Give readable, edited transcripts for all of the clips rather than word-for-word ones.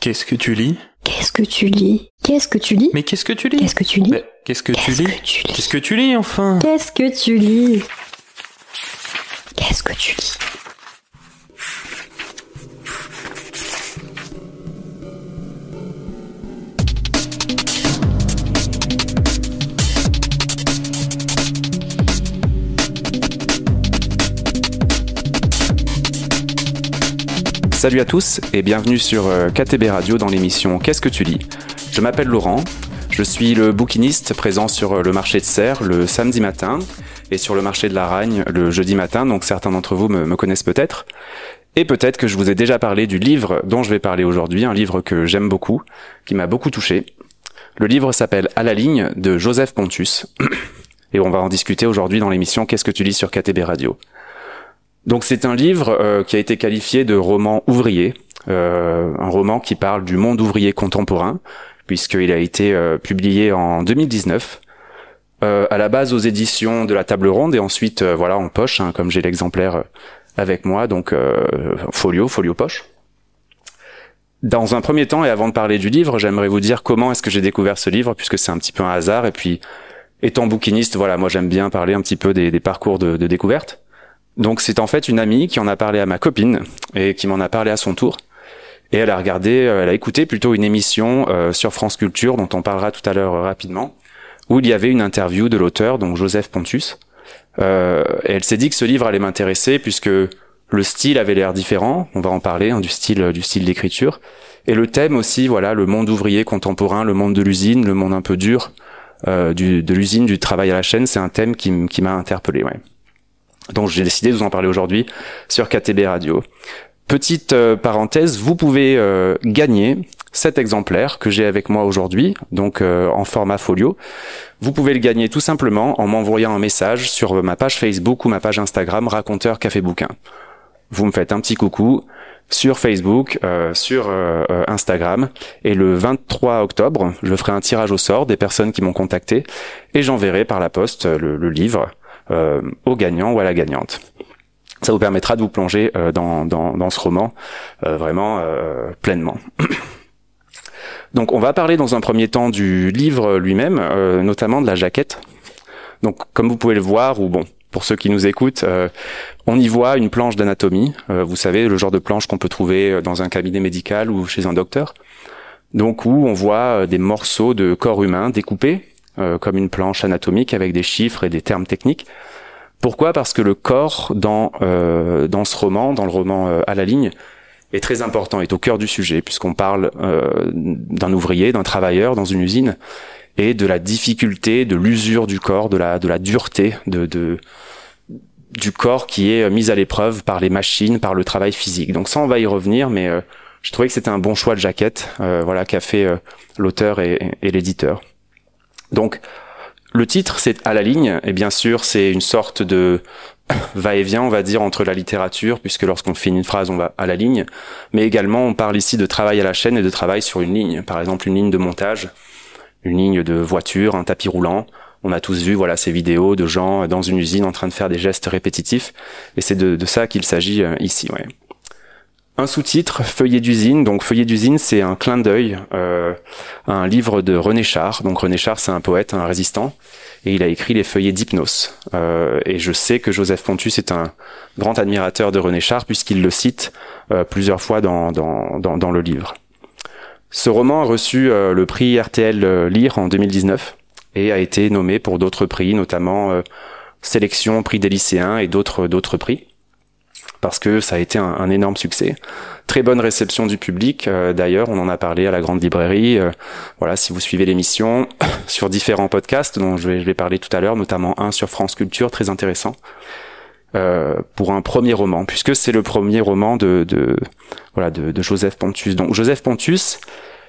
Qu'est-ce que tu lis? Qu'est-ce que tu lis? Qu'est-ce que tu lis? Mais qu'est-ce que tu lis? Qu'est-ce que tu lis? Mais qu'est-ce que tu lis? Qu'est-ce que tu lis, enfin? Qu'est-ce que tu lis? Qu'est-ce que tu lis? Salut à tous et bienvenue sur KTB Radio dans l'émission Qu'est-ce que tu lis? Je m'appelle Laurent, je suis le bouquiniste présent sur le marché de Serres le samedi matin et sur le marché de la Ragne le jeudi matin, donc certains d'entre vous me connaissent peut-être. Et peut-être que je vous ai déjà parlé du livre dont je vais parler aujourd'hui, un livre que j'aime beaucoup, qui m'a beaucoup touché. Le livre s'appelle À la ligne de Joseph Pontus et on va en discuter aujourd'hui dans l'émission Qu'est-ce que tu lis sur KTB Radio. Donc c'est un livre qui a été qualifié de roman ouvrier, un roman qui parle du monde ouvrier contemporain, puisqu'il a été publié en 2019, à la base aux éditions de la Table Ronde et ensuite voilà en poche, hein, comme j'ai l'exemplaire avec moi, donc folio poche. Dans un premier temps et avant de parler du livre, j'aimerais vous dire comment est-ce que j'ai découvert ce livre, puisque c'est un petit peu un hasard, et puis étant bouquiniste, voilà, moi j'aime bien parler un petit peu des parcours de découverte. Donc c'est en fait une amie qui en a parlé à ma copine et qui m'en a parlé à son tour. Et elle a écouté plutôt une émission sur France Culture dont on parlera tout à l'heure rapidement, où il y avait une interview de l'auteur, donc Joseph Pontus. Et elle s'est dit que ce livre allait m'intéresser puisque le style avait l'air différent. On va en parler, hein, du style d'écriture. Et le thème aussi, voilà, le monde ouvrier contemporain, le monde de l'usine, le monde un peu dur de l'usine, du travail à la chaîne, c'est un thème qui m'a interpellé, ouais. Donc j'ai décidé de vous en parler aujourd'hui sur KTB Radio. Petite parenthèse, vous pouvez gagner cet exemplaire que j'ai avec moi aujourd'hui, donc en format folio. Vous pouvez le gagner tout simplement en m'envoyant un message sur ma page Facebook ou ma page Instagram Raconteur Café Bouquin. Vous me faites un petit coucou sur Facebook, sur Instagram, et le 23 octobre, je ferai un tirage au sort des personnes qui m'ont contacté et j'enverrai par la poste le livre au gagnant ou à la gagnante. Ça vous permettra de vous plonger dans ce roman vraiment pleinement. Donc on va parler dans un premier temps du livre lui-même, notamment de la jaquette. Donc comme vous pouvez le voir, ou bon, pour ceux qui nous écoutent, on y voit une planche d'anatomie. Vous savez, le genre de planche qu'on peut trouver dans un cabinet médical ou chez un docteur. Donc où on voit des morceaux de corps humain découpés, comme une planche anatomique avec des chiffres et des termes techniques. Pourquoi ? Parce que le corps dans ce roman, dans le roman À la ligne, est très important, est au cœur du sujet, puisqu'on parle d'un ouvrier, d'un travailleur dans une usine, et de la difficulté, de l'usure du corps, de la dureté du corps qui est mis à l'épreuve par les machines, par le travail physique. Donc ça, on va y revenir, mais je trouvais que c'était un bon choix de jaquette, voilà, qu'a fait l'auteur et l'éditeur. Donc, le titre, c'est À la ligne, et bien sûr, c'est une sorte de va-et-vient, on va dire, entre la littérature, puisque lorsqu'on finit une phrase, on va à la ligne, mais également, on parle ici de travail à la chaîne et de travail sur une ligne. Par exemple, une ligne de montage, une ligne de voiture, un tapis roulant. On a tous vu, voilà, ces vidéos de gens dans une usine en train de faire des gestes répétitifs, et c'est de ça qu'il s'agit ici, ouais. Un sous-titre, Feuillet d'usine. Donc Feuillet d'usine, c'est un clin d'œil à un livre de René Char. Donc René Char, c'est un poète, un résistant, et il a écrit Les Feuillets d'hypnose. Et je sais que Joseph Pontus est un grand admirateur de René Char puisqu'il le cite plusieurs fois dans le livre. Ce roman a reçu le prix RTL Lire en 2019 et a été nommé pour d'autres prix, notamment Sélection, prix des lycéens et d'autres prix, parce que ça a été un énorme succès. Très bonne réception du public, d'ailleurs, on en a parlé à la Grande Librairie, voilà, si vous suivez l'émission, sur différents podcasts dont je vais parler tout à l'heure, notamment un sur France Culture, très intéressant, pour un premier roman, puisque c'est le premier roman de Joseph Pontus. Donc Joseph Pontus,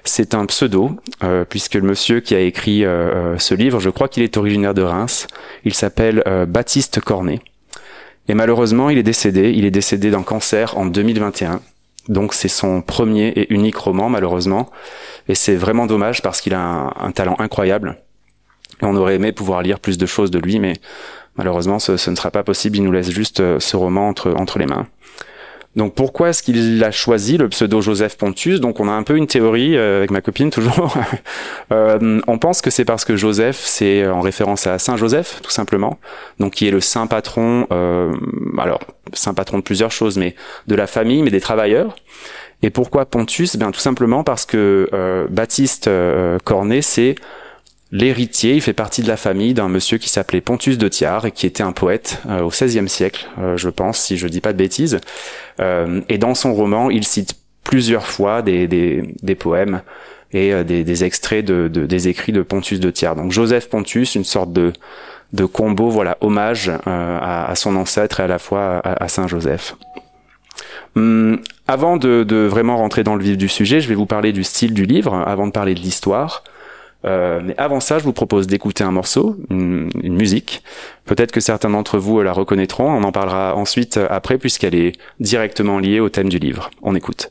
c'est un pseudo, puisque le monsieur qui a écrit ce livre, je crois qu'il est originaire de Reims, il s'appelle Baptiste Cornet. Et malheureusement, il est décédé d'un cancer en 2021. Donc c'est son premier et unique roman, malheureusement. Et c'est vraiment dommage parce qu'il a un talent incroyable. Et on aurait aimé pouvoir lire plus de choses de lui, mais malheureusement, ce ne sera pas possible. Il nous laisse juste ce roman entre les mains. Donc pourquoi est-ce qu'il a choisi le pseudo Joseph Pontus? Donc on a un peu une théorie avec ma copine toujours. On pense que c'est parce que Joseph, c'est en référence à Saint Joseph, tout simplement. Donc qui est le saint patron, alors saint patron de plusieurs choses, mais de la famille, mais des travailleurs. Et pourquoi Pontus? Bien tout simplement parce que Baptiste Cornet, c'est l'héritier, il fait partie de la famille d'un monsieur qui s'appelait Pontus de Thiard et qui était un poète au XVIe siècle, je pense, si je dis pas de bêtises. Et dans son roman, il cite plusieurs fois des poèmes et des extraits des écrits de Pontus de Thiard. Donc Joseph Pontus, une sorte de combo, voilà, hommage à son ancêtre et à la fois à Saint Joseph. Avant de vraiment rentrer dans le vif du sujet, je vais vous parler du style du livre, avant de parler de l'histoire. Mais avant ça, je vous propose d'écouter un morceau, une musique. Peut-être que certains d'entre vous la reconnaîtront. On en parlera ensuite après, puisqu'elle est directement liée au thème du livre. On écoute.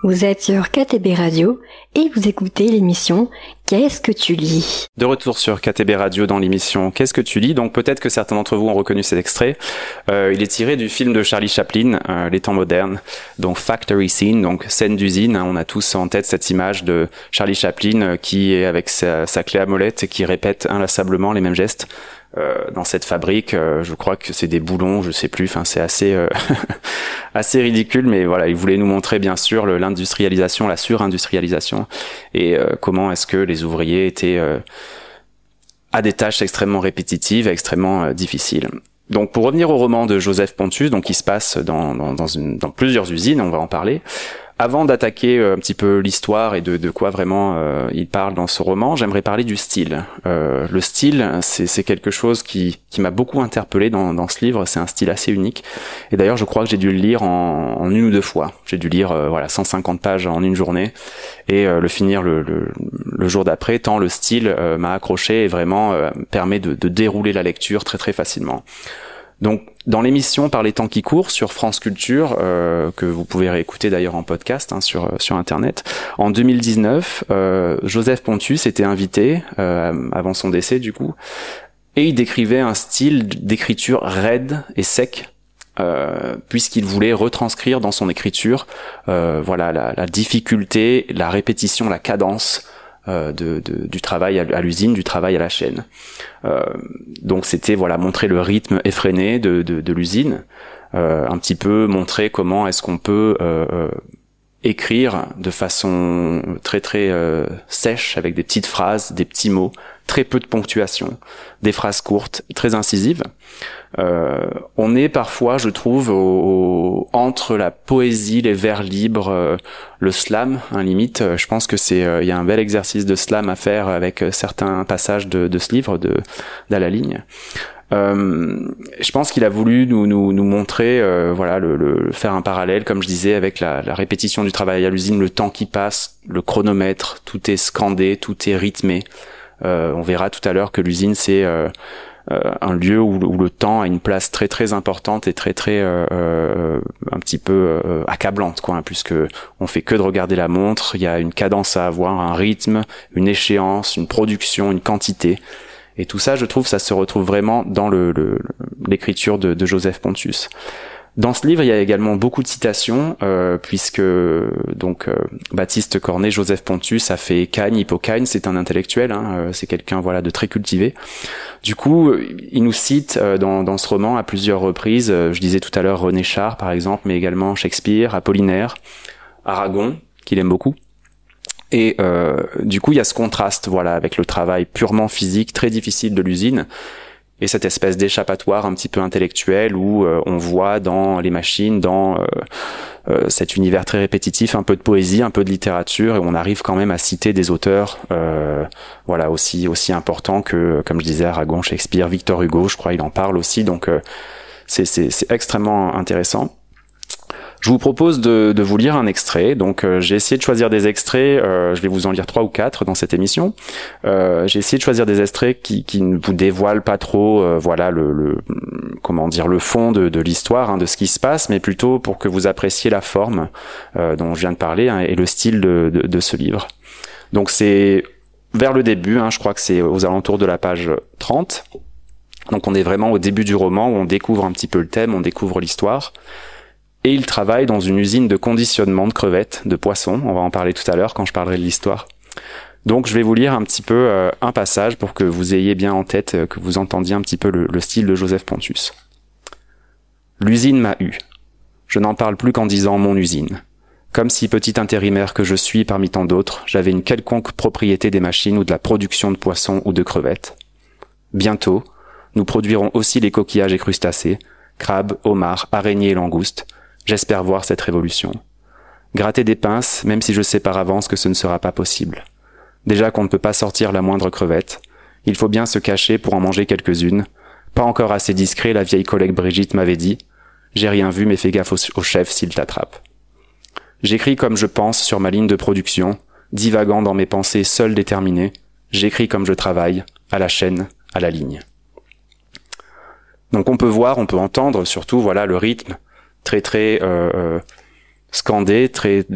Vous êtes sur KTB Radio et vous écoutez l'émission Qu'est-ce que tu lis? De retour sur KTB Radio dans l'émission Qu'est-ce que tu lis? Donc peut-être que certains d'entre vous ont reconnu cet extrait. Il est tiré du film de Charlie Chaplin, Les temps modernes, donc Factory Scene, donc scène d'usine. On a tous en tête cette image de Charlie Chaplin qui est avec sa clé à molette et qui répète inlassablement les mêmes gestes. Dans cette fabrique, je crois que c'est des boulons, je sais plus, enfin c'est assez assez ridicule, mais voilà, il voulait nous montrer bien sûr l'industrialisation, la surindustrialisation et comment est-ce que les ouvriers étaient à des tâches extrêmement répétitives, extrêmement difficiles. Donc pour revenir au roman de Joseph Pontus, donc qui se passe dans plusieurs usines, on va en parler. Avant d'attaquer un petit peu l'histoire et de quoi vraiment il parle dans ce roman, j'aimerais parler du style. Le style, c'est quelque chose qui m'a beaucoup interpellé dans ce livre. C'est un style assez unique. Et d'ailleurs, je crois que j'ai dû le lire en une ou deux fois. J'ai dû lire 150 pages en une journée et le finir le jour d'après, tant le style m'a accroché et vraiment permet de dérouler la lecture très très facilement. Donc, dans l'émission Par les temps qui courent sur France Culture, que vous pouvez réécouter d'ailleurs en podcast sur Internet, en 2019, Joseph Pontus était invité, avant son décès du coup, et il décrivait un style d'écriture raide et sec, puisqu'il voulait retranscrire dans son écriture la difficulté, la répétition, la cadence du travail à l'usine, du travail à la chaîne. Donc c'était montrer le rythme effréné de l'usine, un petit peu montrer comment est-ce qu'on peut écrire de façon très très sèche, avec des petites phrases, des petits mots, très peu de ponctuation, des phrases courtes, très incisives. On est parfois, je trouve, entre la poésie, les vers libres, le slam, limite. Je pense que il y a un bel exercice de slam à faire avec certains passages de ce livre d'À la ligne. Je pense qu'il a voulu nous montrer, faire un parallèle, comme je disais, avec la répétition du travail à l'usine, le temps qui passe, le chronomètre, tout est scandé, tout est rythmé. On verra tout à l'heure que l'usine, c'est un lieu où le temps a une place très très importante et très très un petit peu accablante, puisque on fait que de regarder la montre. Il y a une cadence à avoir, un rythme, une échéance, une production, une quantité. Et tout ça, je trouve, ça se retrouve vraiment dans l'écriture de Joseph Pontus. Dans ce livre, il y a également beaucoup de citations, puisque Baptiste Cornet, Joseph Pontus a fait Cagne, Hippocagne, c'est un intellectuel, c'est quelqu'un de très cultivé. Du coup, il nous cite dans ce roman à plusieurs reprises, je disais tout à l'heure René Char par exemple, mais également Shakespeare, Apollinaire, Aragon, qu'il aime beaucoup. Et du coup, il y a ce contraste, avec le travail purement physique, très difficile de l'usine, et cette espèce d'échappatoire un petit peu intellectuel où on voit dans les machines, dans cet univers très répétitif, un peu de poésie, un peu de littérature, et on arrive quand même à citer des auteurs aussi importants que, comme je disais, Aragon, Shakespeare, Victor Hugo, je crois il en parle aussi, donc c'est extrêmement intéressant. Je vous propose de vous lire un extrait. Donc j'ai essayé de choisir des extraits, je vais vous en lire 3 ou 4 dans cette émission. J'ai essayé de choisir des extraits qui ne vous dévoilent pas trop le fond de l'histoire, de ce qui se passe, mais plutôt pour que vous appréciez la forme dont je viens de parler, et le style de ce livre. Donc c'est vers le début, je crois que c'est aux alentours de la page 30. Donc on est vraiment au début du roman où on découvre un petit peu le thème, on découvre l'histoire. Et il travaille dans une usine de conditionnement de crevettes, de poissons. On va en parler tout à l'heure quand je parlerai de l'histoire. Donc je vais vous lire un petit peu un passage pour que vous ayez bien en tête, que vous entendiez un petit peu le style de Joseph Pontus. L'usine m'a eu. Je n'en parle plus qu'en disant mon usine. Comme si petit intérimaire que je suis parmi tant d'autres, j'avais une quelconque propriété des machines ou de la production de poissons ou de crevettes. Bientôt, nous produirons aussi les coquillages et crustacés, crabes, homards, araignées et langoustes. J'espère voir cette révolution. Gratter des pinces, même si je sais par avance que ce ne sera pas possible. Déjà qu'on ne peut pas sortir la moindre crevette. Il faut bien se cacher pour en manger quelques-unes. Pas encore assez discret, la vieille collègue Brigitte m'avait dit. J'ai rien vu, mais fais gaffe au chef s'il t'attrape. J'écris comme je pense sur ma ligne de production, divagant dans mes pensées seul déterminées. J'écris comme je travaille, à la chaîne, à la ligne. Donc on peut entendre surtout le rythme, très très scandé,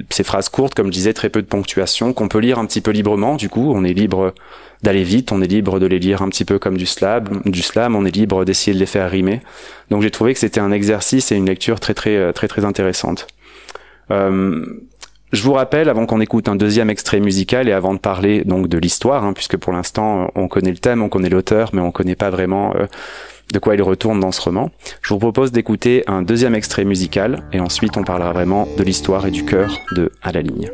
ces phrases courtes, comme je disais, très peu de ponctuation, qu'on peut lire un petit peu librement. Du coup, on est libre d'aller vite, on est libre de les lire un petit peu comme du slam, on est libre d'essayer de les faire rimer. Donc j'ai trouvé que c'était un exercice et une lecture très très très très intéressante. Je vous rappelle, avant qu'on écoute un deuxième extrait musical et avant de parler donc de l'histoire, puisque pour l'instant on connaît le thème, on connaît l'auteur, mais on connaît pas vraiment de quoi il retourne dans ce roman. Je vous propose d'écouter un deuxième extrait musical et ensuite on parlera vraiment de l'histoire et du cœur de À la ligne.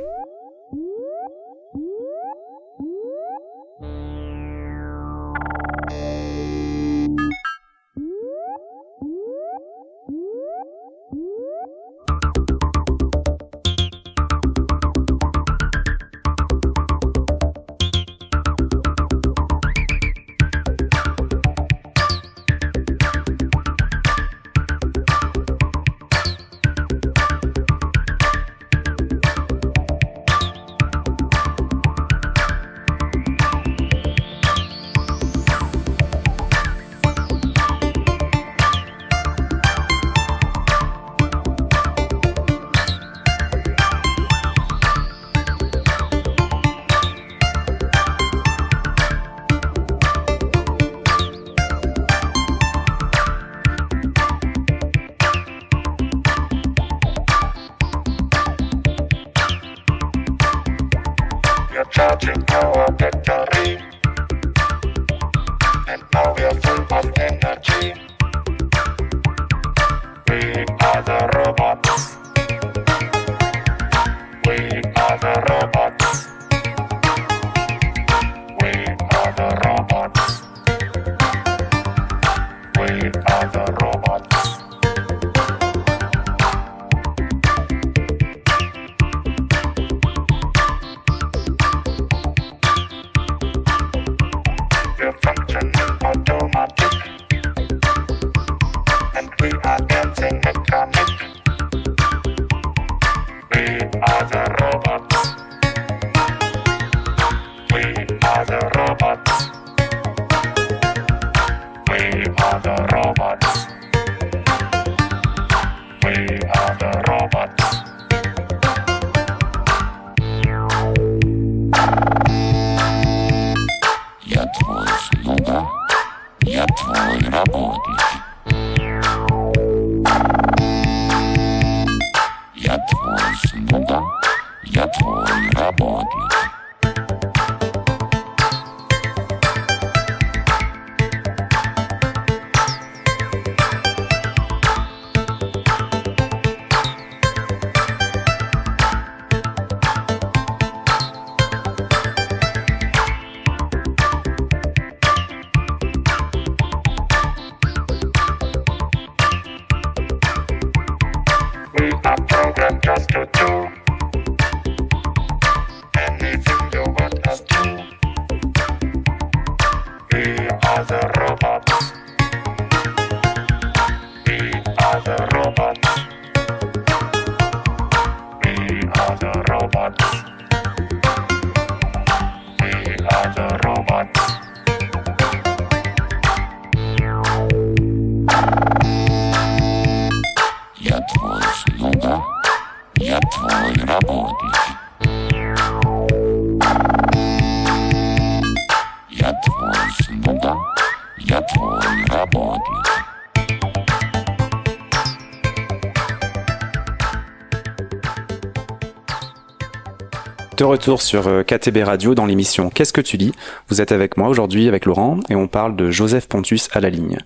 De retour sur KTB Radio dans l'émission Qu'est-ce que tu lis ? Vous êtes avec moi aujourd'hui avec Laurent et on parle de Joseph Pontus à la ligne.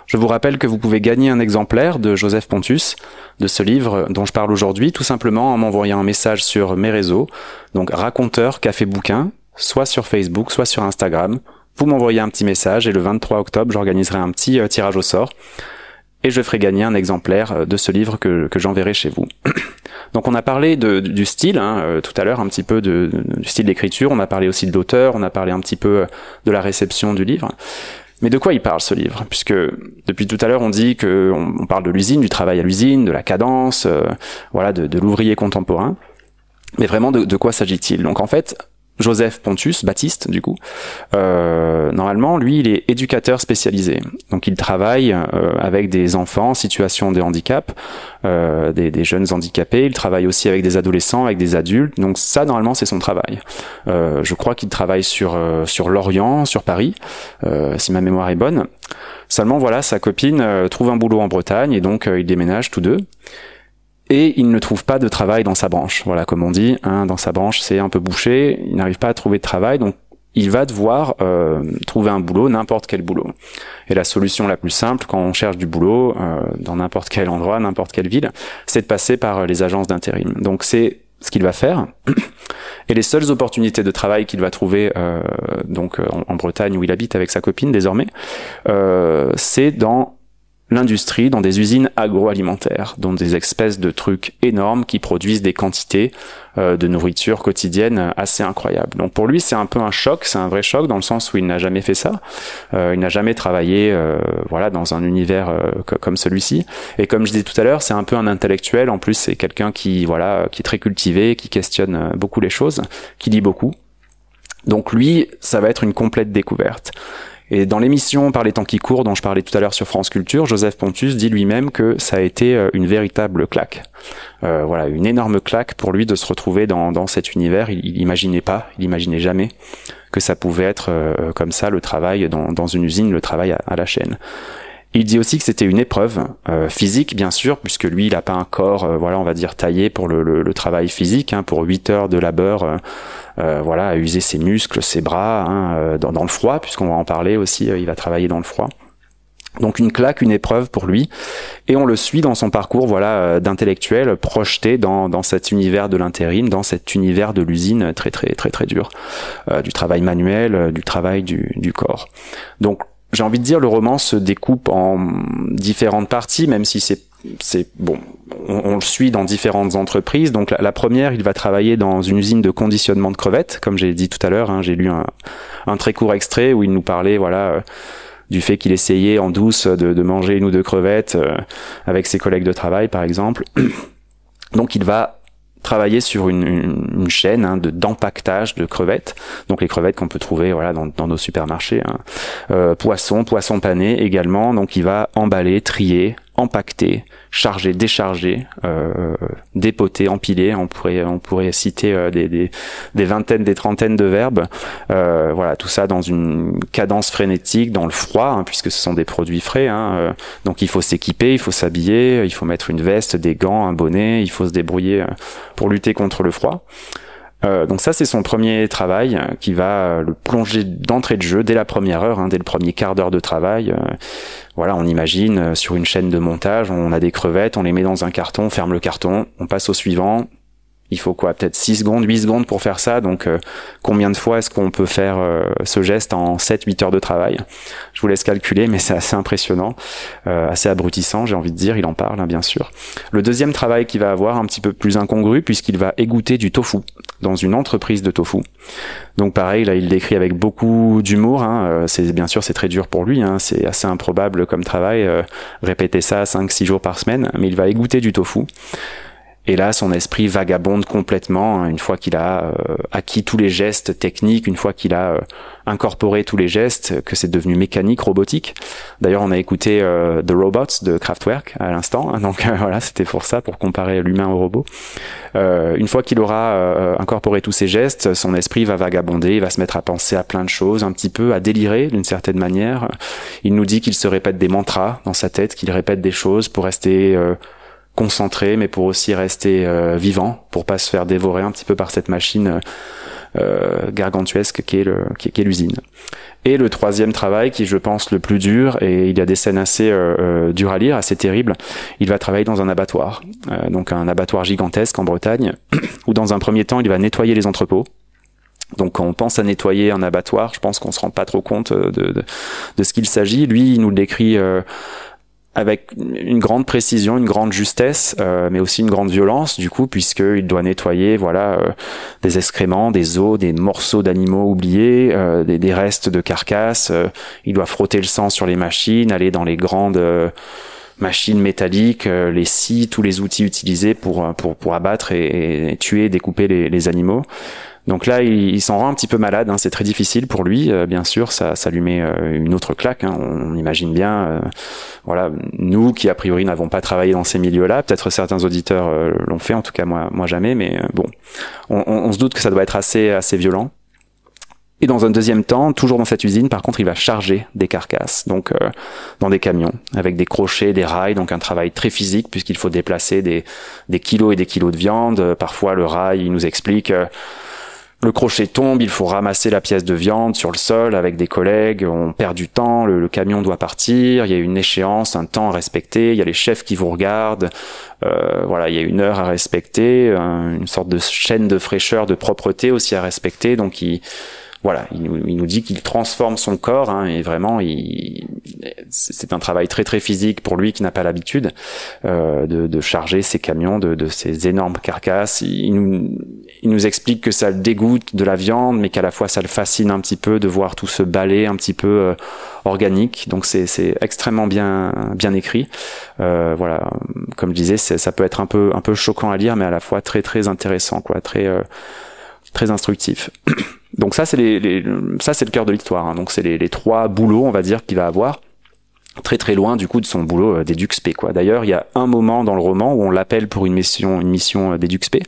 Je vous rappelle que vous pouvez gagner un exemplaire de Joseph Pontus, de ce livre dont je parle aujourd'hui, tout simplement en m'envoyant un message sur mes réseaux, donc Raconteur Café Bouquin, soit sur Facebook, soit sur Instagram. Vous m'envoyez un petit message et le 23 octobre, j'organiserai un petit tirage au sort et je ferai gagner un exemplaire de ce livre que j'enverrai chez vous. Donc on a parlé du style tout à l'heure, un petit peu du style d'écriture, on a parlé aussi de l'auteur, on a parlé un petit peu de la réception du livre. Mais de quoi il parle ce livre ? Puisque depuis tout à l'heure on dit on parle de l'usine, du travail à l'usine, de la cadence, de l'ouvrier contemporain. Mais vraiment de quoi s'agit-il ? Donc en fait, Joseph Pontus, Baptiste du coup, normalement lui il est éducateur spécialisé, donc il travaille avec des enfants en situation de handicap, des jeunes handicapés, il travaille aussi avec des adolescents, avec des adultes, donc ça normalement c'est son travail. Je crois qu'il travaille sur Lorient, sur Paris, si ma mémoire est bonne. Seulement voilà, sa copine trouve un boulot en Bretagne et donc ils déménagent tous deux. Et il ne trouve pas de travail dans sa branche. Voilà, comme on dit, dans sa branche, c'est un peu bouché, il n'arrive pas à trouver de travail, donc il va devoir trouver un boulot, n'importe quel boulot. Et la solution la plus simple, quand on cherche du boulot, dans n'importe quel endroit, n'importe quelle ville, c'est de passer par les agences d'intérim. Donc c'est ce qu'il va faire. Et les seules opportunités de travail qu'il va trouver en Bretagne, où il habite avec sa copine désormais, c'est dans l'industrie, dans des usines agroalimentaires, dans des espèces de trucs énormes qui produisent des quantités de nourriture quotidienne assez incroyables. Donc pour lui, c'est un peu un choc, c'est un vrai choc dans le sens où il n'a jamais fait ça. Il n'a jamais travaillé dans un univers comme celui-ci. Et comme je disais tout à l'heure, c'est un peu un intellectuel. En plus, c'est quelqu'un qui est très cultivé, qui questionne beaucoup les choses, qui lit beaucoup. Donc lui, ça va être une complète découverte. Et dans l'émission Par les temps qui courent, dont je parlais tout à l'heure sur France Culture, Joseph Pontus dit lui-même que ça a été une véritable claque. Une énorme claque pour lui de se retrouver dans cet univers. Il imaginait jamais que ça pouvait être comme ça le travail dans une usine, le travail à la chaîne. Il dit aussi que c'était une épreuve physique, bien sûr, puisque lui, il n'a pas un corps, on va dire taillé pour le travail physique, hein, pour 8 heures de labeur, à user ses muscles, ses bras, hein, dans le froid, puisqu'on va en parler aussi, il va travailler dans le froid. Donc une claque, une épreuve pour lui, et on le suit dans son parcours, d'intellectuel projeté dans cet univers de l'intérim, dans cet univers de l'usine très très très très dur, du travail manuel, du travail du corps. Donc j'ai envie de dire, le roman se découpe en différentes parties, même si on le suit dans différentes entreprises. Donc la première, il va travailler dans une usine de conditionnement de crevettes, comme j'ai dit tout à l'heure, hein, j'ai lu un très court extrait où il nous parlait, du fait qu'il essayait en douce de manger 1 ou 2 crevettes avec ses collègues de travail, par exemple. Donc il va travailler sur une chaîne, hein, d'empaquetage de crevettes, donc les crevettes qu'on peut trouver dans nos supermarchés, hein. Poisson pané également, donc il va emballer, trier, empaqueter, charger, décharger, dépoter, empiler. On pourrait citer des vingtaines, des trentaines de verbes. Tout ça dans une cadence frénétique, dans le froid, hein, puisque ce sont des produits frais. Hein, donc il faut s'équiper, il faut s'habiller, il faut mettre une veste, des gants, un bonnet. Il faut se débrouiller pour lutter contre le froid. Donc ça, c'est son premier travail qui va le plonger d'entrée de jeu dès la première heure, hein, dès le premier quart d'heure de travail. On imagine sur une chaîne de montage, on a des crevettes, on les met dans un carton, on ferme le carton, on passe au suivant. Il faut peut-être 6 secondes, 8 secondes pour faire ça. Donc combien de fois est-ce qu'on peut faire ce geste en 7-8 heures de travail? Je vous laisse calculer, mais c'est assez impressionnant, assez abrutissant, j'ai envie de dire. Il en parle, hein, bien sûr. Le deuxième travail qu'il va avoir, un petit peu plus incongru, puisqu'il va égoutter du tofu dans une entreprise de tofu. Donc pareil, là, il décrit avec beaucoup d'humour, hein. Bien sûr, c'est très dur pour lui, hein. C'est assez improbable comme travail, répéter ça 5-6 jours par semaine, mais il va égoutter du tofu. Et là, son esprit vagabonde complètement, hein, une fois qu'il a acquis tous les gestes techniques, une fois qu'il a incorporé tous les gestes, que c'est devenu mécanique, robotique. D'ailleurs, on a écouté The Robots de Kraftwerk à l'instant, hein, donc c'était pour ça, pour comparer l'humain au robot. Une fois qu'il aura incorporé tous ces gestes, son esprit va vagabonder, il va se mettre à penser à plein de choses, un petit peu à délirer d'une certaine manière. Il nous dit qu'il se répète des mantras dans sa tête, qu'il répète des choses pour rester concentré, mais pour aussi rester vivant, pour pas se faire dévorer un petit peu par cette machine gargantuesque qui est l'usine. Et le troisième travail, qui je pense le plus dur, et il y a des scènes assez dures à lire, assez terribles, il va travailler dans un abattoir, donc un abattoir gigantesque en Bretagne, où dans un premier temps il va nettoyer les entrepôts. Donc quand on pense à nettoyer un abattoir, je pense qu'on se rend pas trop compte de ce qu'il s'agit. Lui, il nous le décrit avec une grande précision, une grande justesse, mais aussi une grande violence, du coup, puisqu'il doit nettoyer, des excréments, des os, des morceaux d'animaux oubliés, des restes de carcasses. Il doit frotter le sang sur les machines, aller dans les grandes machines métalliques, les scies, tous les outils utilisés pour abattre et tuer, découper les animaux. Donc là, il s'en rend un petit peu malade, hein, c'est très difficile pour lui, bien sûr, ça lui met une autre claque, hein, on imagine bien, nous qui a priori n'avons pas travaillé dans ces milieux-là, peut-être certains auditeurs l'ont fait, en tout cas moi jamais, mais on se doute que ça doit être assez violent. Et dans un deuxième temps, toujours dans cette usine, par contre, il va charger des carcasses, donc dans des camions, avec des crochets, des rails, donc un travail très physique, puisqu'il faut déplacer des kilos et des kilos de viande. Parfois, le rail, il nous explique... le crochet tombe, il faut ramasser la pièce de viande sur le sol avec des collègues, on perd du temps, le camion doit partir, il y a une échéance, un temps à respecter, il y a les chefs qui vous regardent, il y a une heure à respecter, une sorte de chaîne de fraîcheur, de propreté aussi à respecter, donc il nous dit qu'il transforme son corps, hein, et vraiment c'est un travail très très physique pour lui qui n'a pas l'habitude de charger ses camions de ces énormes carcasses. Il nous explique que ça le dégoûte de la viande, mais qu'à la fois ça le fascine un petit peu de voir tout ce balai un petit peu organique. Donc c'est extrêmement bien écrit. Comme je disais, ça peut être un peu choquant à lire, mais à la fois très très intéressant, très instructif. Donc ça c'est le cœur de l'histoire, hein. Donc c'est les 3 boulots, on va dire, qu'il va avoir, très très loin du coup de son boulot d'EduxP, quoi. D'ailleurs, il y a un moment dans le roman où on l'appelle pour une mission d'EduxP.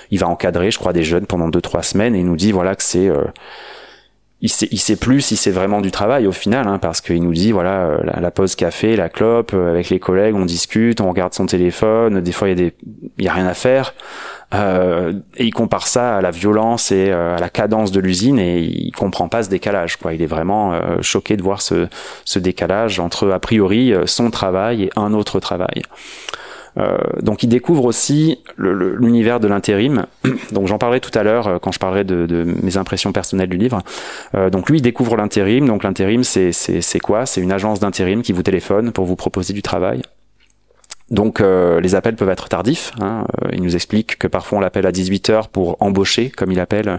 Il va encadrer, je crois, des jeunes pendant 2-3 semaines, et il nous dit que c'est il sait plus si c'est vraiment du travail au final, hein, parce qu'il nous dit voilà, la pause café, la clope, avec les collègues, on discute, on regarde son téléphone, des fois il y a rien à faire, et il compare ça à la violence et à la cadence de l'usine, et il comprend pas ce décalage, quoi. Il est vraiment choqué de voir ce décalage entre a priori son travail et un autre travail. Donc il découvre aussi l'univers de l'intérim. Donc j'en parlerai tout à l'heure quand je parlerai de mes impressions personnelles du livre. Donc lui il découvre l'intérim. Donc l'intérim c'est quoi? C'est une agence d'intérim qui vous téléphone pour vous proposer du travail. Donc les appels peuvent être tardifs, hein. Il nous explique que parfois on l'appelle à 18h pour embaucher, comme il appelle,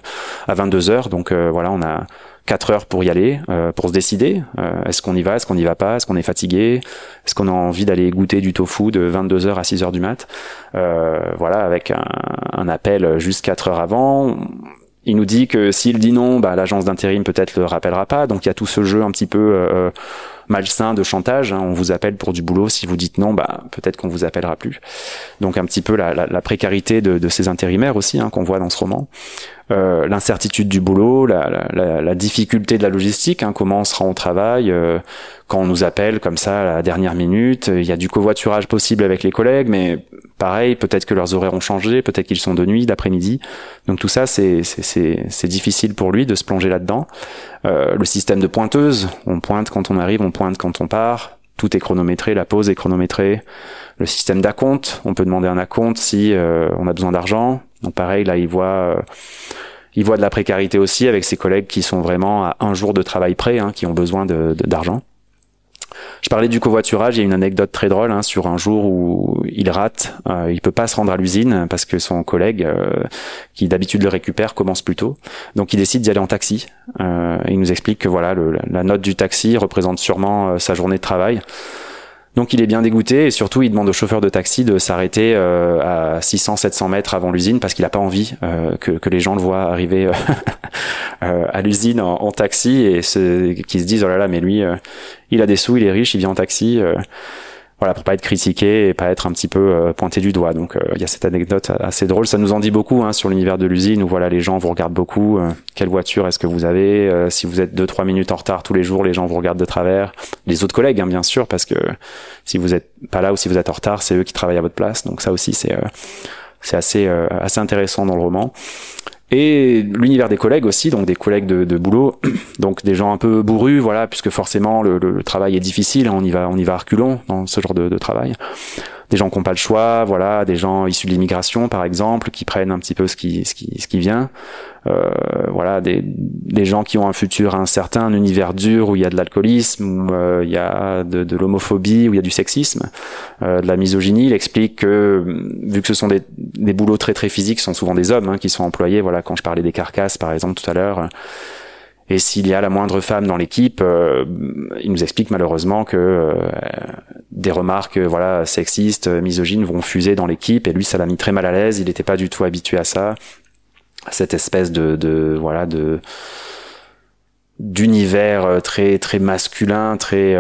à 22h. Donc voilà, on a 4 heures pour y aller, pour se décider. Est-ce qu'on y va, est-ce qu'on n'y va pas, est-ce qu'on est fatigué, est-ce qu'on a envie d'aller goûter du tofu de 22h à 6h du mat. Voilà, avec un appel juste 4 heures avant. Il nous dit que s'il dit non, l'agence d'intérim peut-être le rappellera pas. Donc il y a tout ce jeu un petit peu malsain de chantage, hein. On vous appelle pour du boulot, si vous dites non, peut-être qu'on vous appellera plus. Donc un petit peu la précarité de ces intérimaires aussi, hein, qu'on voit dans ce roman. L'incertitude du boulot, la difficulté de la logistique, hein, comment on se rend au travail, quand on nous appelle comme ça à la dernière minute. Il y a du covoiturage possible avec les collègues, mais pareil, peut-être que leurs horaires ont changé, peut-être qu'ils sont de nuit, d'après-midi. Donc tout ça, c'est difficile pour lui de se plonger là-dedans. Le système de pointeuse, on pointe quand on arrive, on pointe quand on part. Tout est chronométré, la pause est chronométrée. Le système d'acompte, on peut demander un acompte si on a besoin d'argent. Donc pareil, là, il voit de la précarité aussi avec ses collègues qui sont vraiment à un jour de travail près, hein, qui ont besoin d'argent. Je parlais du covoiturage, il y a une anecdote très drôle, hein, sur un jour où il rate, il peut pas se rendre à l'usine parce que son collègue, qui d'habitude le récupère, commence plus tôt. Donc il décide d'y aller en taxi. Il nous explique que voilà, la note du taxi représente sûrement sa journée de travail. Donc il est bien dégoûté et surtout il demande au chauffeur de taxi de s'arrêter à 600-700 mètres avant l'usine parce qu'il a pas envie que les gens le voient arriver à l'usine en taxi et qu'ils se disent oh là là mais lui il a des sous, il est riche, il vient en taxi. Voilà, pour pas être critiqué et pas être un petit peu pointé du doigt. Donc il y a cette anecdote assez drôle, ça nous en dit beaucoup, hein, sur l'univers de l'usine où voilà, les gens vous regardent beaucoup, quelle voiture est-ce que vous avez, si vous êtes 2-3 minutes en retard tous les jours, les gens vous regardent de travers, les autres collègues, hein, bien sûr, parce que si vous êtes pas là ou si vous êtes en retard, c'est eux qui travaillent à votre place. Donc ça aussi c'est assez intéressant dans le roman. Et l'univers des collègues aussi, donc des collègues de boulot, donc des gens un peu bourrus, voilà, puisque forcément le travail est difficile, on y va à reculons dans ce genre de travail. Des gens qui n'ont pas le choix, voilà, des gens issus de l'immigration par exemple, qui prennent un petit peu ce qui vient. Voilà, des gens qui ont un futur incertain, un univers dur où il y a de l'alcoolisme, où il y a de l'homophobie, où il y a du sexisme, de la misogynie. Il explique que vu que ce sont des boulots très très physiques, ce sont souvent des hommes, hein, qui sont employés. Voilà, quand je parlais des carcasses par exemple tout à l'heure. Et s'il y a la moindre femme dans l'équipe, il nous explique malheureusement que des remarques voilà sexistes, misogynes vont fuser dans l'équipe. Et lui, ça l'a mis très mal à l'aise. Il n'était pas du tout habitué à ça, à cette espèce d'univers très très masculin, très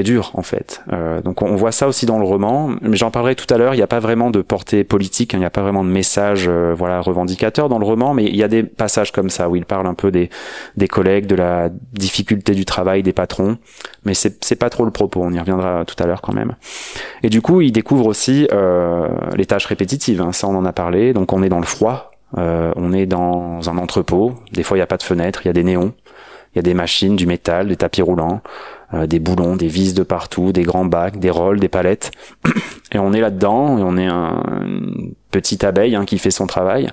dur en fait. Donc on voit ça aussi dans le roman, mais j'en parlerai tout à l'heure. Il n'y a pas vraiment de portée politique, hein, il n'y a pas vraiment de message voilà revendicateur dans le roman, mais il y a des passages comme ça où il parle un peu des collègues, de la difficulté du travail des patrons, mais c'est pas trop le propos. On y reviendra tout à l'heure quand même. Et du coup, il découvre aussi les tâches répétitives. Hein, ça, on en a parlé. Donc on est dans le froid, on est dans un entrepôt. Des fois, il y a pas de fenêtre, il y a des néons. Il y a des machines, du métal, des tapis roulants, des boulons, des vis de partout, des grands bacs, des rôles, des palettes. Et on est là-dedans, et on est une petite abeille, hein, qui fait son travail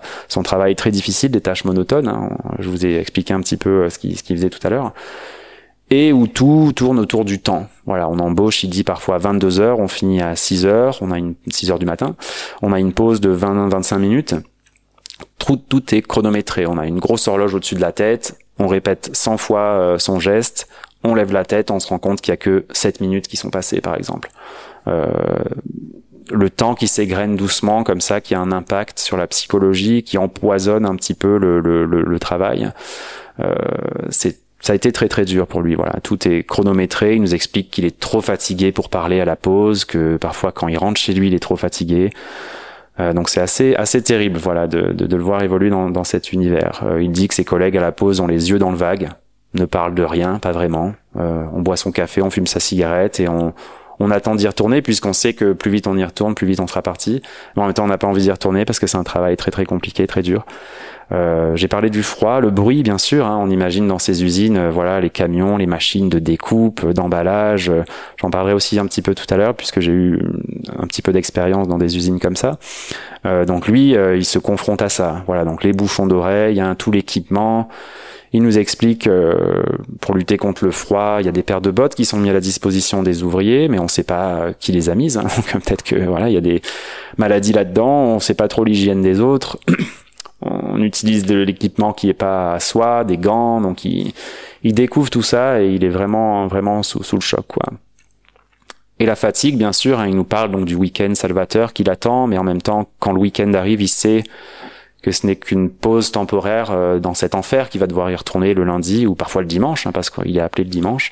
très difficile, des tâches monotones. Hein. Je vous ai expliqué un petit peu ce qu'il faisait tout à l'heure. Et où tout tourne autour du temps. Voilà, on embauche, il dit parfois à 22h, on finit à 6h, on a 6h du matin, on a une pause de 20-25 minutes. Tout est chronométré, on a une grosse horloge au-dessus de la tête, on répète 100 fois son geste, on lève la tête, on se rend compte qu'il y a que 7 minutes qui sont passées par exemple. Le temps qui s'égrène doucement comme ça, qui a un impact sur la psychologie, qui empoisonne un petit peu le travail. Ça a été très très dur pour lui, voilà. Tout est chronométré, il nous explique qu'il est trop fatigué pour parler à la pause, que parfois quand il rentre chez lui, il est trop fatigué. Donc c'est assez terrible, voilà, de le voir évoluer dans cet univers. Il dit que ses collègues à la pause ont les yeux dans le vague, ne parle de rien, pas vraiment. On boit son café, on fume sa cigarette et on attend d'y retourner puisqu'on sait que plus vite on y retourne, plus vite on sera parti. Mais en même temps, on n'a pas envie d'y retourner parce que c'est un travail très très compliqué, très dur. J'ai parlé du froid, le bruit bien sûr, hein, on imagine dans ces usines, voilà, les camions, les machines de découpe, d'emballage. J'en parlerai aussi un petit peu tout à l'heure puisque j'ai eu un petit peu d'expérience dans des usines comme ça. Donc lui, il se confronte à ça. Voilà, donc les bouchons d'oreilles, hein, tout l'équipement. Il nous explique pour lutter contre le froid, il y a des paires de bottes qui sont mises à la disposition des ouvriers, mais on ne sait pas qui les a mises. Hein. Donc peut-être que voilà, il y a des maladies là-dedans, on ne sait pas trop l'hygiène des autres. On utilise de l'équipement qui est pas à soi, des gants, donc il découvre tout ça et il est vraiment sous le choc, quoi. Et la fatigue, bien sûr, hein, il nous parle donc du week-end salvateur qu'il attend, mais en même temps, quand le week-end arrive, il sait que ce n'est qu'une pause temporaire dans cet enfer, qu'il va devoir y retourner le lundi ou parfois le dimanche, hein, parce qu'il est appelé le dimanche.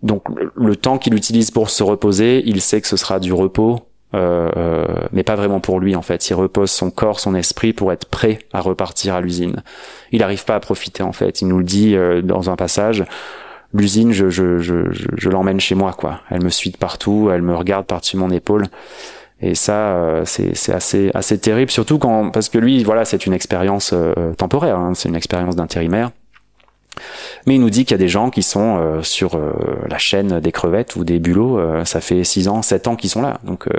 Donc le temps qu'il utilise pour se reposer, il sait que ce sera du repos, mais pas vraiment pour lui en fait. Il repose son corps, son esprit pour être prêt à repartir à l'usine. Il n'arrive pas à profiter en fait. Il nous le dit dans un passage. L'usine, je l'emmène chez moi, quoi. Elle me suit de partout, elle me regarde par-dessus mon épaule. Et ça, c'est assez terrible, surtout parce que lui, voilà, c'est une expérience temporaire, hein, c'est une expérience d'intérimaire. Mais il nous dit qu'il y a des gens qui sont sur la chaîne des crevettes ou des bulots, ça fait 6 ans, 7 ans qu'ils sont là. Donc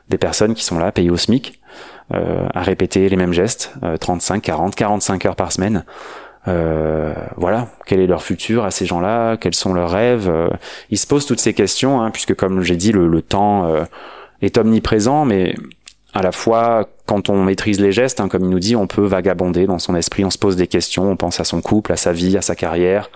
des personnes qui sont là, payées au SMIC, à répéter les mêmes gestes, 35, 40, 45 heures par semaine. Voilà, quel est leur futur à ces gens-là, quels sont leurs rêves. Ils se posent toutes ces questions, hein, puisque comme j'ai dit, le temps est omniprésent, mais à la fois, quand on maîtrise les gestes, hein, comme il nous dit, on peut vagabonder dans son esprit, on se pose des questions, on pense à son couple, à sa vie, à sa carrière,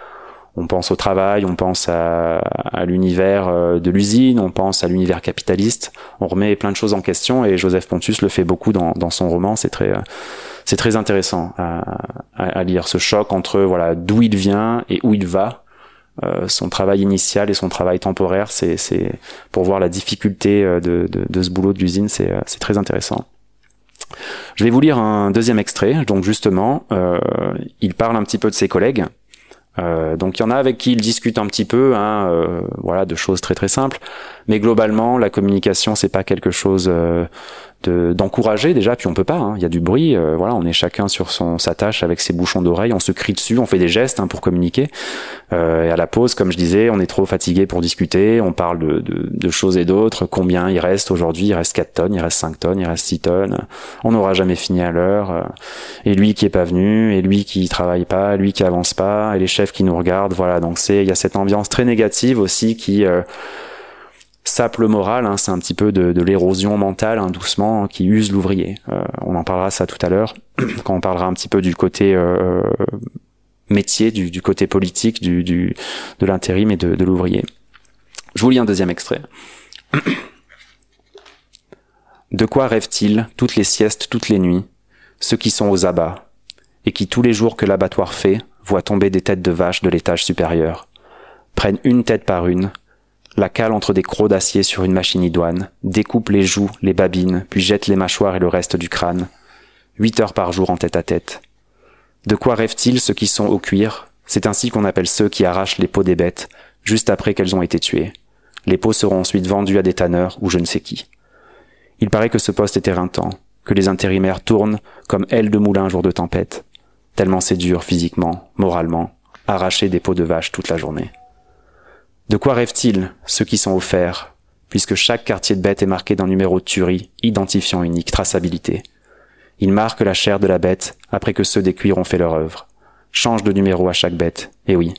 on pense au travail, on pense à l'univers de l'usine, on pense à l'univers capitaliste, on remet plein de choses en question, et Joseph Pontus le fait beaucoup dans son roman. C'est très intéressant à lire, ce choc entre voilà d'où il vient et où il va. Son travail initial et son travail temporaire, c'est pour voir la difficulté de ce boulot de l'usine, c'est très intéressant. Je vais vous lire un deuxième extrait. Donc justement, il parle un petit peu de ses collègues. Donc il y en a avec qui il discute un petit peu, hein, voilà, de choses très très simples. Mais globalement, la communication, c'est pas quelque chose d'encourager déjà. Puis on peut pas. Hein, il y a du bruit. Voilà, on est chacun sur sa tâche avec ses bouchons d'oreilles. On se crie dessus, on fait des gestes, hein, pour communiquer. Et à la pause, comme je disais, on est trop fatigué pour discuter. On parle de choses et d'autres. Combien il reste aujourd'hui? Il reste 4 tonnes, il reste 5 tonnes, il reste 6 tonnes. On n'aura jamais fini à l'heure. Et lui qui est pas venu, et lui qui travaille pas, lui qui avance pas, et les chefs qui nous regardent. Voilà, donc il y a cette ambiance très négative aussi qui sape le moral, hein, c'est un petit peu de l'érosion mentale, hein, doucement, hein, qui use l'ouvrier. On en parlera ça tout à l'heure, quand on parlera un petit peu du côté métier, du côté politique, de l'intérim et de l'ouvrier. Je vous lis un deuxième extrait. De quoi rêvent-ils toutes les siestes, toutes les nuits, ceux qui sont aux abats, et qui tous les jours que l'abattoir fait, voient tomber des têtes de vaches de l'étage supérieur, prennent une tête par une, la calent entre des crocs d'acier sur une machine idoine, découpent les joues, les babines, puis jettent les mâchoires et le reste du crâne. 8 heures par jour en tête à tête. De quoi rêvent-ils ceux qui sont au cuir? C'est ainsi qu'on appelle ceux qui arrachent les peaux des bêtes, juste après qu'elles ont été tuées. Les peaux seront ensuite vendues à des tanneurs ou je ne sais qui. Il paraît que ce poste est éreintant, que les intérimaires tournent comme ailes de moulin jour de tempête, tellement c'est dur physiquement, moralement, arracher des peaux de vache toute la journée. De quoi rêvent-ils, ceux qui sont au fer, puisque chaque quartier de bête est marqué d'un numéro de tuerie, identifiant unique, traçabilité. Ils marquent la chair de la bête après que ceux des cuirs ont fait leur œuvre. Changent de numéro à chaque bête, et oui,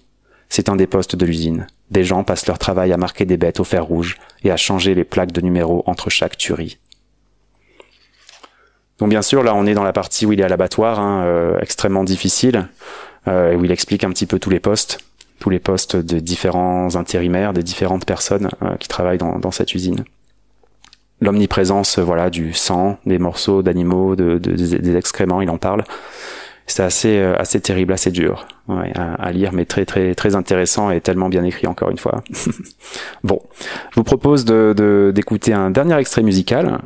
c'est un des postes de l'usine. Des gens passent leur travail à marquer des bêtes au fer rouge et à changer les plaques de numéro entre chaque tuerie. Donc bien sûr, là on est dans la partie où il est à l'abattoir, hein, extrêmement difficile, où il explique un petit peu tous les postes de différents intérimaires, des différentes personnes qui travaillent dans cette usine. L'omniprésence, voilà, du sang, des morceaux d'animaux, des excréments, il en parle. C'est assez terrible, assez dur, ouais, à lire, mais très très très intéressant et tellement bien écrit encore une fois. Bon, je vous propose d'écouter un dernier extrait musical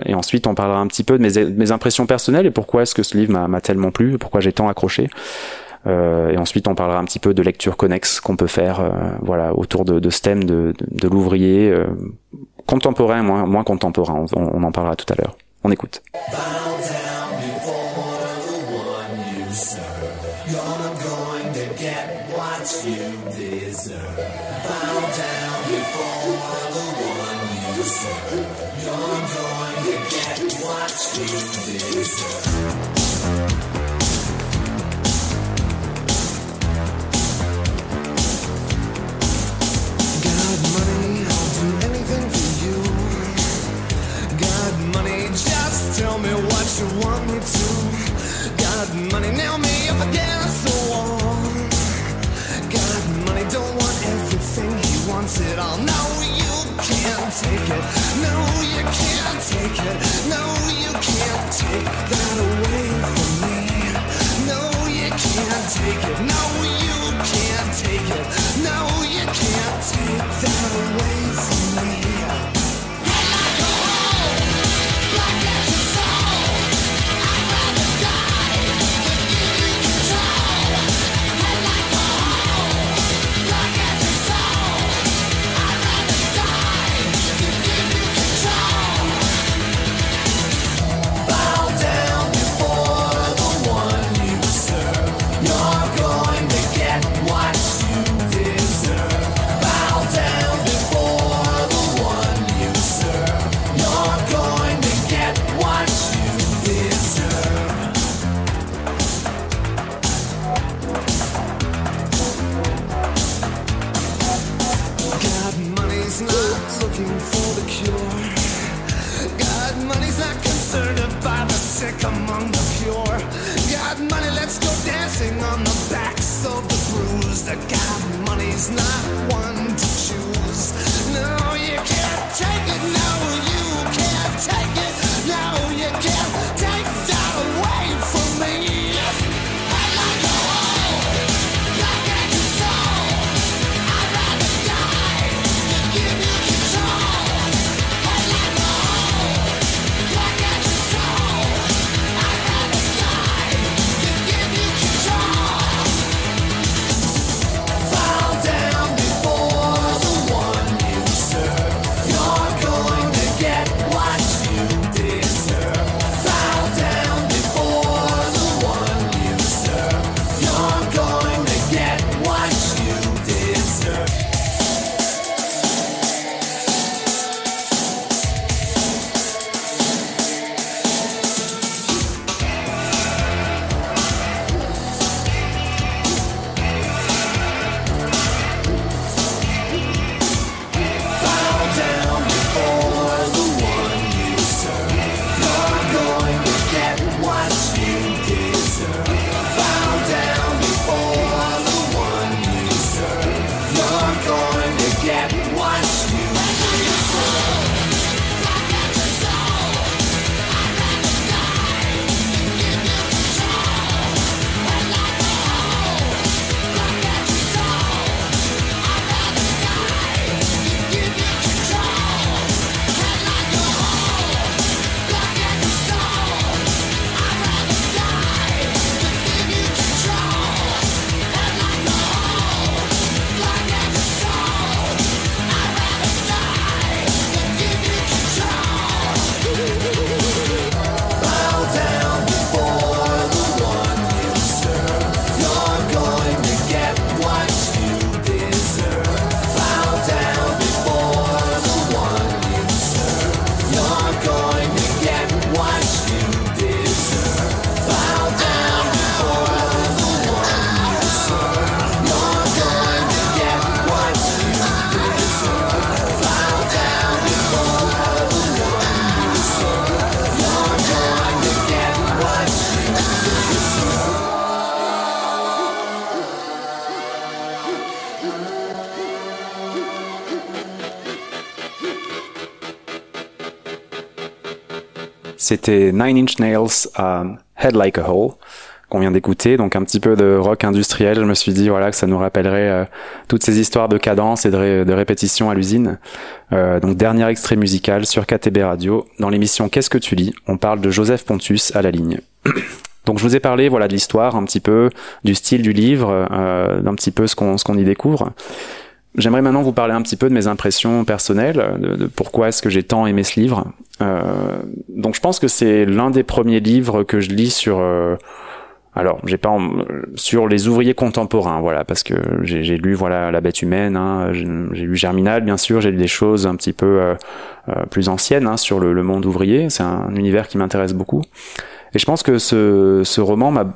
et ensuite on parlera un petit peu de mes impressions personnelles et pourquoi est-ce que ce livre m'a tellement plu, pourquoi j'ai tant accroché. Et ensuite, on parlera un petit peu de lecture connexe qu'on peut faire, autour de ce thème de l'ouvrier contemporain, moins contemporain. On en parlera tout à l'heure. On écoute. Tell me what you want me to. Got money, nail me up against the wall. Got money, don't want everything, he wants it all. No, you can't take it. No, you can't take it. No, you can't take that away from me. No, you can't take it. No, you can't take it. No, you can't take that away from me. Among the pure, got money, let's go dancing on the backs of the bruised. Got money's not one to choose. No, you can't take it. No, you can't take it. No, you can't take that away from me. I'd like to hold, look at your soul. I'd rather die than give you control. I'd like to hold, look at your soul. C'était Nine Inch Nails à Head Like a Hole qu'on vient d'écouter, donc un petit peu de rock industriel. Je me suis dit que ça nous rappellerait toutes ces histoires de cadence et de répétition à l'usine. Donc dernier extrait musical sur KTB Radio. Dans l'émission Qu'est-ce que tu lis, on parle de Joseph Pontus à la ligne. Donc je vous ai parlé voilà de l'histoire un petit peu, du style du livre, d'un petit peu ce qu'on y découvre. J'aimerais maintenant vous parler un petit peu de mes impressions personnelles, de pourquoi est-ce que j'ai tant aimé ce livre. Donc je pense que c'est l'un des premiers livres que je lis sur sur les ouvriers contemporains, voilà, parce que j'ai lu voilà La Bête humaine, hein, j'ai lu Germinal, bien sûr, j'ai lu des choses un petit peu plus anciennes hein, sur le monde ouvrier. C'est un univers qui m'intéresse beaucoup. Et je pense que ce roman m'a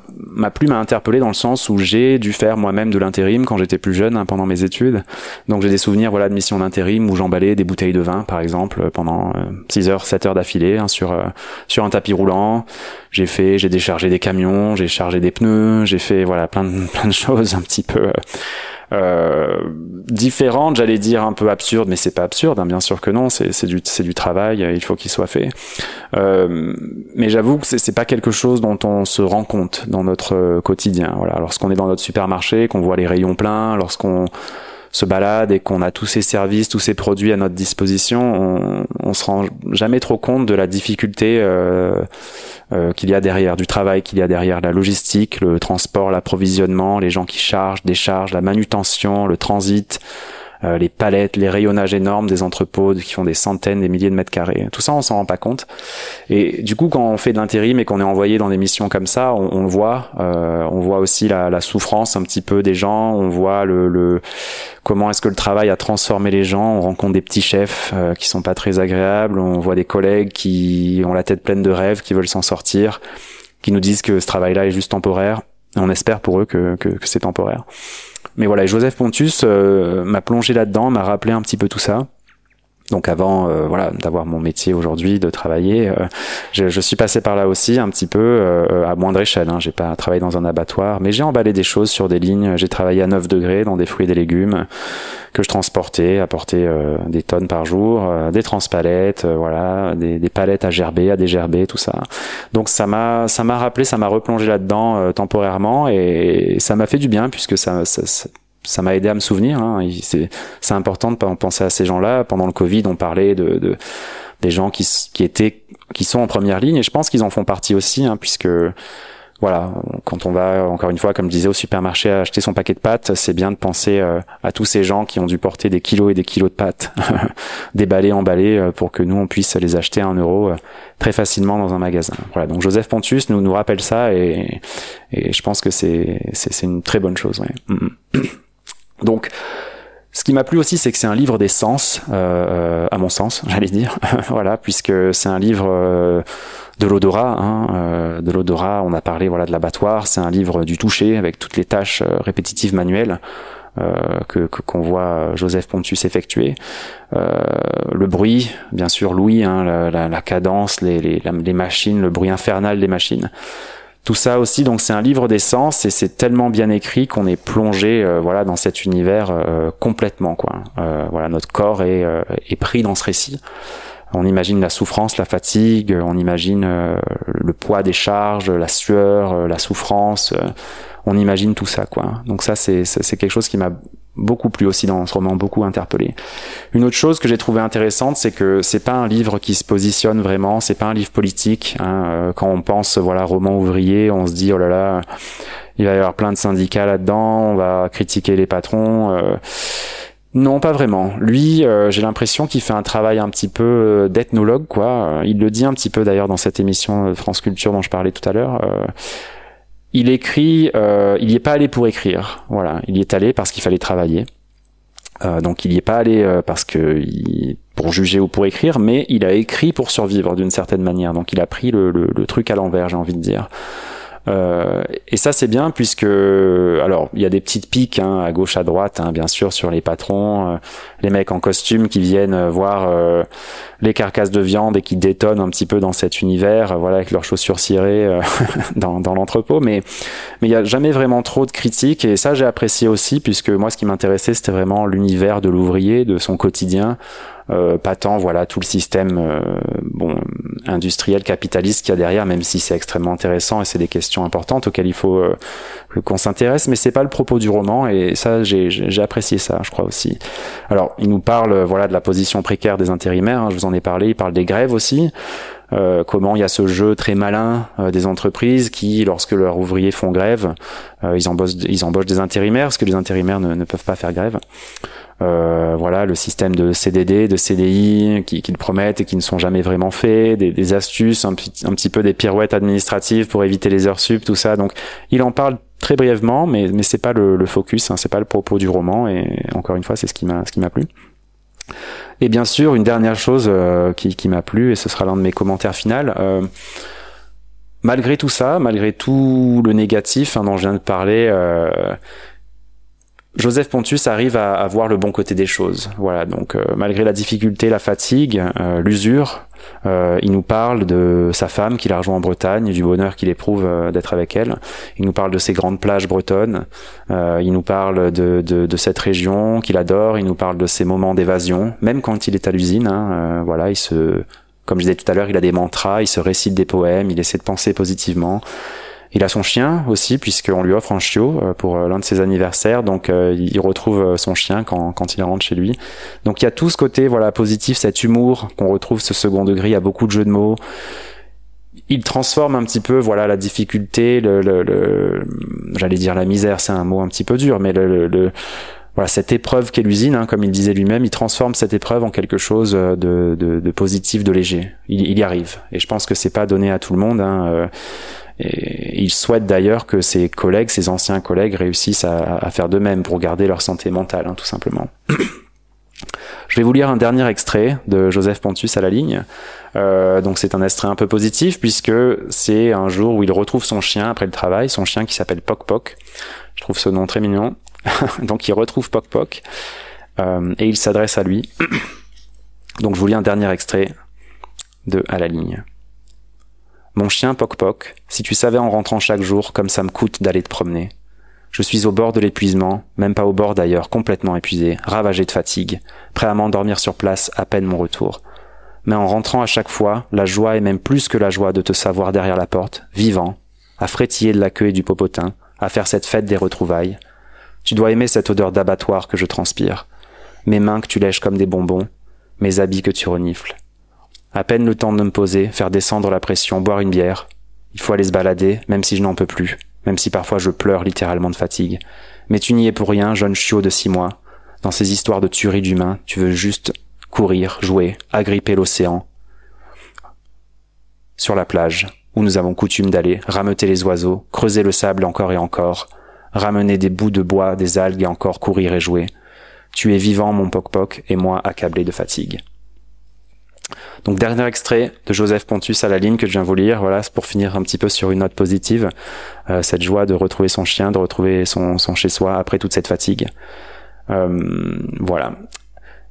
interpellé dans le sens où j'ai dû faire moi-même de l'intérim quand j'étais plus jeune, hein, pendant mes études. Donc j'ai des souvenirs voilà de missions d'intérim où j'emballais des bouteilles de vin, par exemple, pendant 6 heures, 7 heures d'affilée, hein, sur un tapis roulant. J'ai déchargé des camions, j'ai chargé des pneus, j'ai fait voilà plein de choses un petit peu différentes, j'allais dire un peu absurdes, mais c'est pas absurde, hein, bien sûr que non, c'est du travail, il faut qu'il soit fait. Mais j'avoue que c'est pas quelque chose dont on se rend compte dans notre quotidien. Voilà, lorsqu'on est dans notre supermarché, qu'on voit les rayons pleins, lorsqu'on se balade et qu'on a tous ces services, tous ces produits à notre disposition, on se rend jamais trop compte de la difficulté qu'il y a derrière, du travail qu'il y a derrière, la logistique, le transport, l'approvisionnement, les gens qui chargent, déchargent, la manutention, le transit, les palettes, les rayonnages énormes des entrepôts qui font des centaines, des milliers de mètres carrés. Tout ça, on s'en rend pas compte. Et du coup, quand on fait de l'intérim et qu'on est envoyé dans des missions comme ça, on le voit. On voit aussi la souffrance un petit peu des gens. On voit comment est-ce que le travail a transformé les gens. On rencontre des petits chefs qui sont pas très agréables. On voit des collègues qui ont la tête pleine de rêves, qui veulent s'en sortir, qui nous disent que ce travail-là est juste temporaire. Et on espère pour eux que c'est temporaire. Mais voilà, Joseph Pontus m'a plongé là-dedans, m'a rappelé un petit peu tout ça. Donc avant d'avoir mon métier aujourd'hui, de travailler, je suis passé par là aussi un petit peu à moindre échelle, hein. J'ai pas travaillé dans un abattoir, mais j'ai emballé des choses sur des lignes. J'ai travaillé à 9 degrés dans des fruits et des légumes que je transportais, apportais des tonnes par jour, des transpalettes, des palettes à gerber, à dégerber, tout ça. Donc ça m'a rappelé, ça m'a replongé là-dedans temporairement, et ça m'a fait du bien puisque ça m'a aidé à me souvenir, hein. C'est important de penser à ces gens-là. Pendant le Covid, on parlait des gens qui sont en première ligne, et je pense qu'ils en font partie aussi, hein, puisque voilà, quand on va, encore une fois, comme je disais, au supermarché acheter son paquet de pâtes, c'est bien de penser à tous ces gens qui ont dû porter des kilos et des kilos de pâtes déballées, emballées, pour que nous on puisse les acheter à 1 euro très facilement dans un magasin. Voilà, donc Joseph Pontus nous rappelle ça, et je pense que c'est une très bonne chose. Ouais. Donc, ce qui m'a plu aussi, c'est que c'est un livre des sens, à mon sens, j'allais dire, voilà, puisque c'est un livre de l'odorat, hein, de l'odorat. On a parlé de l'abattoir. C'est un livre du toucher avec toutes les tâches répétitives manuelles qu'on voit Joseph Pontus effectuer. Le bruit, bien sûr, l'ouïe, hein, la cadence, les machines, le bruit infernal des machines. Tout ça aussi, donc c'est un livre des sens, et c'est tellement bien écrit qu'on est plongé dans cet univers complètement, quoi. Notre corps est pris dans ce récit. On imagine la souffrance, la fatigue, on imagine le poids des charges, la sueur, la souffrance, on imagine tout ça, quoi. Donc ça, c'est quelque chose qui m'a beaucoup plu aussi dans ce roman, beaucoup interpellé. Une autre chose que j'ai trouvé intéressante, c'est que c'est pas un livre qui se positionne vraiment, c'est pas un livre politique, hein. Quand on pense roman ouvrier, on se dit oh là là, il va y avoir plein de syndicats là-dedans, on va critiquer les patrons. Non, pas vraiment. Lui, j'ai l'impression qu'il fait un travail un petit peu d'ethnologue, quoi. Il le dit un petit peu d'ailleurs dans cette émission France Culture dont je parlais tout à l'heure. Il écrit, il y est pas allé pour écrire, voilà. Il y est allé parce qu'il fallait travailler. Donc il y est pas allé pour juger ou pour écrire, mais il a écrit pour survivre d'une certaine manière. Donc il a pris le truc à l'envers, j'ai envie de dire. Et ça c'est bien puisque alors il y a des petites piques, hein, à gauche à droite, hein, bien sûr, sur les patrons, les mecs en costume qui viennent voir les carcasses de viande et qui détonnent un petit peu dans cet univers, avec leurs chaussures cirées dans l'entrepôt, mais il y a jamais vraiment trop de critiques, et ça j'ai apprécié aussi, puisque moi ce qui m'intéressait c'était vraiment l'univers de l'ouvrier, de son quotidien. Pas tant tout le système industriel capitaliste qu'il y a derrière, même si c'est extrêmement intéressant et c'est des questions importantes auxquelles il faut qu'on s'intéresse, mais c'est pas le propos du roman, et ça j'ai apprécié ça, je crois aussi. Alors il nous parle de la position précaire des intérimaires, hein, je vous en ai parlé, il parle des grèves aussi. comment il y a ce jeu très malin des entreprises qui, lorsque leurs ouvriers font grève, ils embauchent des intérimaires parce que les intérimaires ne peuvent pas faire grève. Voilà, le système de CDD, de CDI qu'ils promettent et qui ne sont jamais vraiment faits, des astuces, un petit peu des pirouettes administratives pour éviter les heures sup, tout ça. Donc, il en parle très brièvement, mais c'est pas le focus, hein, c'est pas le propos du roman. Et encore une fois, c'est ce qui m'a plu. Et bien sûr, une dernière chose qui m'a plu, et ce sera l'un de mes commentaires finaux. Malgré tout ça, malgré tout le négatif dont je viens de parler, Joseph Pontus arrive à voir le bon côté des choses. Voilà, donc malgré la difficulté, la fatigue, l'usure, il nous parle de sa femme qu'il a rejoint en Bretagne, du bonheur qu'il éprouve d'être avec elle. Il nous parle de ces grandes plages bretonnes. Il nous parle de cette région qu'il adore. Il nous parle de ses moments d'évasion, même quand il est à l'usine. Voilà, comme je disais tout à l'heure, il a des mantras, il se récite des poèmes, il essaie de penser positivement. Il a son chien aussi, puisqu'on lui offre un chiot pour l'un de ses anniversaires, donc il retrouve son chien quand il rentre chez lui. Donc il y a tout ce côté voilà positif, cet humour qu'on retrouve, ce second degré, il y a beaucoup de jeux de mots. Il transforme un petit peu voilà la difficulté, j'allais dire la misère, c'est un mot un petit peu dur, mais voilà cette épreuve qu'est l'usine, comme il disait lui-même, il transforme cette épreuve en quelque chose de positif, de léger. Il y arrive, et je pense que c'est pas donné à tout le monde. Et il souhaite d'ailleurs que ses anciens collègues réussissent à faire de même pour garder leur santé mentale, tout simplement. Je vais vous lire un dernier extrait de Joseph Pontus à la ligne. Donc c'est un extrait un peu positif puisque c'est un jour où il retrouve son chien après le travail, son chien qui s'appelle Poc Poc. Je trouve ce nom très mignon. Donc il retrouve Poc Poc et il s'adresse à lui. Donc je vous lis un dernier extrait de À la ligne. Mon chien Poc Poc, si tu savais en rentrant chaque jour comme ça me coûte d'aller te promener. Je suis au bord de l'épuisement, même pas au bord d'ailleurs, complètement épuisé, ravagé de fatigue, prêt à m'endormir sur place à peine mon retour. Mais en rentrant à chaque fois, la joie est même plus que la joie de te savoir derrière la porte, vivant, à frétiller de la queue et du popotin, à faire cette fête des retrouvailles. Tu dois aimer cette odeur d'abattoir que je transpire, mes mains que tu lèches comme des bonbons, mes habits que tu renifles. À peine le temps de me poser, faire descendre la pression, boire une bière. Il faut aller se balader, même si je n'en peux plus, même si parfois je pleure littéralement de fatigue. Mais tu n'y es pour rien, jeune chiot de 6 mois. Dans ces histoires de tuerie d'humains, tu veux juste courir, jouer, agripper l'océan. Sur la plage, où nous avons coutume d'aller, rameuter les oiseaux, creuser le sable encore et encore, ramener des bouts de bois, des algues et encore courir et jouer. Tu es vivant, mon Poc-Poc, et moi accablé de fatigue. Donc dernier extrait de Joseph Pontus à la ligne que je viens vous lire, voilà, c'est pour finir un petit peu sur une note positive, cette joie de retrouver son chien, de retrouver son chez-soi après toute cette fatigue. Voilà.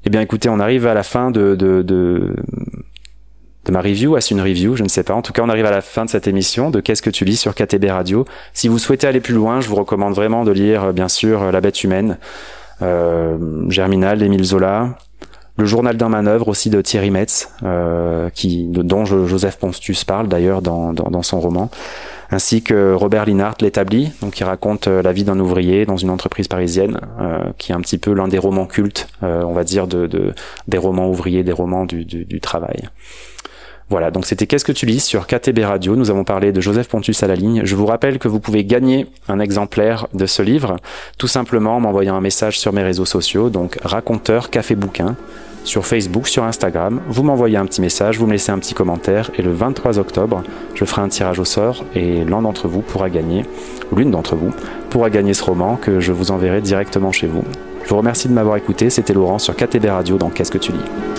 Eh bien écoutez, on arrive à la fin de ma review, est-ce une review, je ne sais pas. En tout cas, on arrive à la fin de cette émission de Qu'est-ce que tu lis sur KTB Radio. Si vous souhaitez aller plus loin, je vous recommande vraiment de lire, bien sûr, La Bête humaine, Germinal d'Émile Zola, Le journal d'un manœuvre aussi de Thierry Metz, dont Joseph Pontus parle d'ailleurs dans son roman, ainsi que Robert Linhart, L'Établi, donc qui raconte la vie d'un ouvrier dans une entreprise parisienne, qui est un petit peu l'un des romans cultes, on va dire, des romans ouvriers, des romans du travail. Voilà, donc c'était Qu'est-ce que tu lis sur KTB Radio. Nous avons parlé de Joseph Pontus à la ligne. Je vous rappelle que vous pouvez gagner un exemplaire de ce livre, tout simplement en m'envoyant un message sur mes réseaux sociaux, donc Raconteur Café Bouquin, sur Facebook, sur Instagram. Vous m'envoyez un petit message, vous me laissez un petit commentaire, et le 23 octobre, je ferai un tirage au sort, et l'un d'entre vous pourra gagner, ou l'une d'entre vous, pourra gagner ce roman que je vous enverrai directement chez vous. Je vous remercie de m'avoir écouté, c'était Laurent sur KTB Radio dans Qu'est-ce que tu lis.